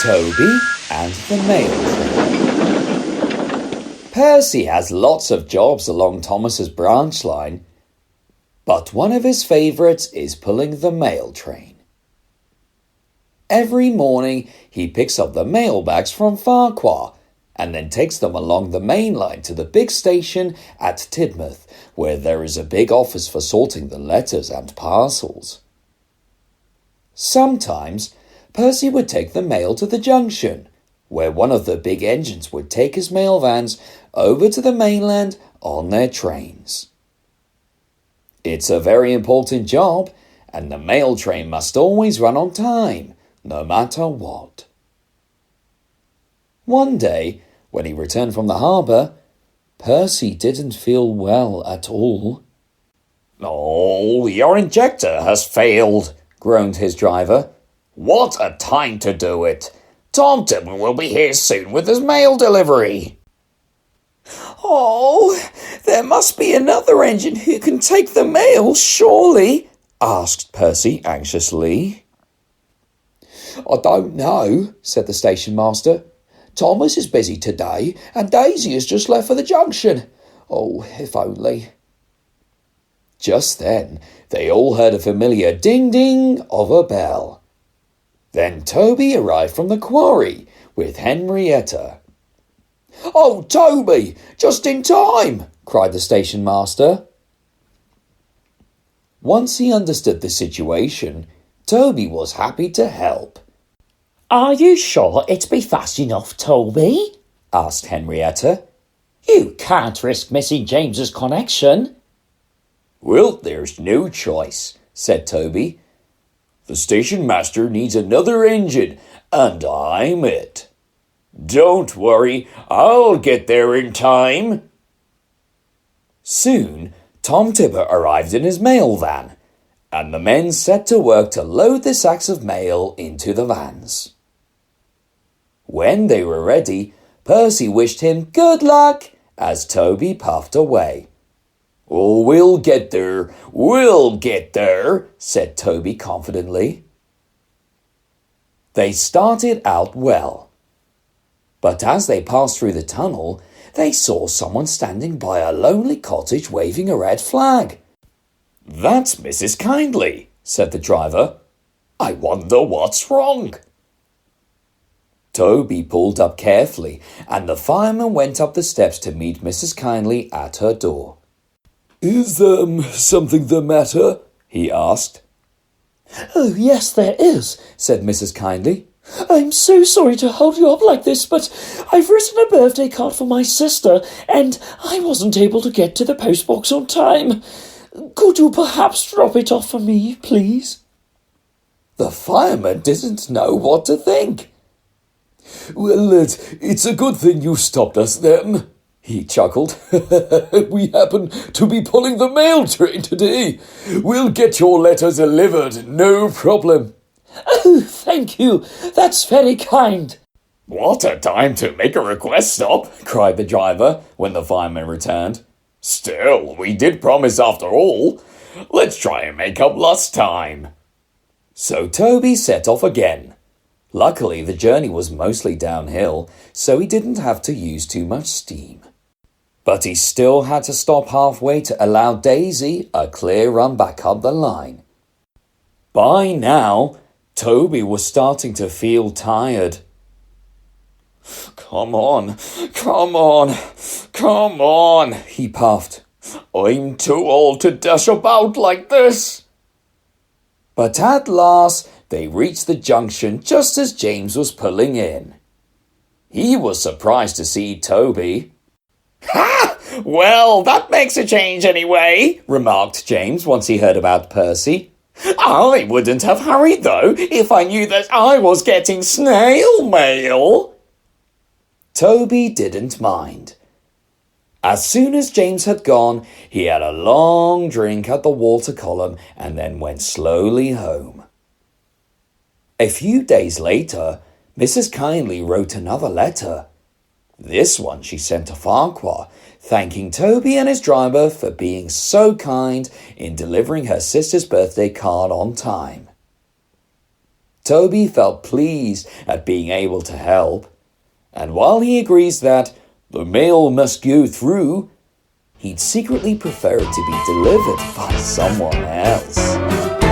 Toby and the Mail Train. Percy has lots of jobs along Thomas's branch line, but one of his favourites is pulling the mail train. Every morning he picks up the mail bags from Farquhar and then takes them along the main line to the big station at Tidmouth, where there is a big office for sorting the letters and parcels. Sometimes Percy would take the mail to the junction, where one of the big engines would take his mail vans over to the mainland on their trains. It's a very important job, and the mail train must always run on time, no matter what. One day, when he returned from the harbour, Percy didn't feel well at all. "Oh, your injector has failed," groaned his driver. "What a time to do it! Tom Tibble will be here soon with his mail delivery." "Oh, there must be another engine who can take the mail, surely?" asked Percy anxiously. "I don't know," said the station master. "Thomas is busy today, and Daisy has just left for the junction. Oh, if only." Just then, they all heard a familiar ding-ding of a bell. Then Toby arrived from the quarry with Henrietta. "Oh, Toby, just in time!" cried the station master. Once he understood the situation, Toby was happy to help. "Are you sure it'd be fast enough, Toby?" asked Henrietta. "You can't risk missing James's connection." "Well, there's no choice," said Toby. "The station master needs another engine, and I'm it. Don't worry, I'll get there in time." Soon, Tom Tipper arrived in his mail van, and the men set to work to load the sacks of mail into the vans. When they were ready, Percy wished him good luck as Toby puffed away. "Oh, we'll get there," said Toby confidently. They started out well. But as they passed through the tunnel, they saw someone standing by a lonely cottage waving a red flag. "That's Mrs. Kindly," said the driver. "I wonder what's wrong." Toby pulled up carefully, and the fireman went up the steps to meet Mrs. Kindly at her door. "Is something the matter?" he asked. "Oh, yes, there is," said Mrs. Kindly. "I'm so sorry to hold you up like this, but I've written a birthday card for my sister, and I wasn't able to get to the postbox on time. Could you perhaps drop it off for me, please?" The fireman didn't know what to think. "Well, it's a good thing you stopped us then," he chuckled. "We happen to be pulling the mail train today. We'll get your letter delivered, no problem." "Oh, thank you. That's very kind." "What a time to make a request stop," cried the driver when the fireman returned. "Still, we did promise after all. Let's try and make up lost time." So Toby set off again. Luckily, the journey was mostly downhill, so he didn't have to use too much steam. But he still had to stop halfway to allow Daisy a clear run back up the line. By now, Toby was starting to feel tired. Come on, he puffed. "I'm too old to dash about like this." But at last, they reached the junction just as James was pulling in. He was surprised to see Toby. "Ha! Well, that makes a change anyway," remarked James once he heard about Percy. "I wouldn't have hurried, though, if I knew that I was getting snail mail." Toby didn't mind. As soon as James had gone, he had a long drink at the water column and then went slowly home. A few days later, Mrs. Kindly wrote another letter. This one she sent to Farquhar, thanking Toby and his driver for being so kind in delivering her sister's birthday card on time. Toby felt pleased at being able to help, and while he agrees that the mail must go through, he'd secretly prefer it to be delivered by someone else.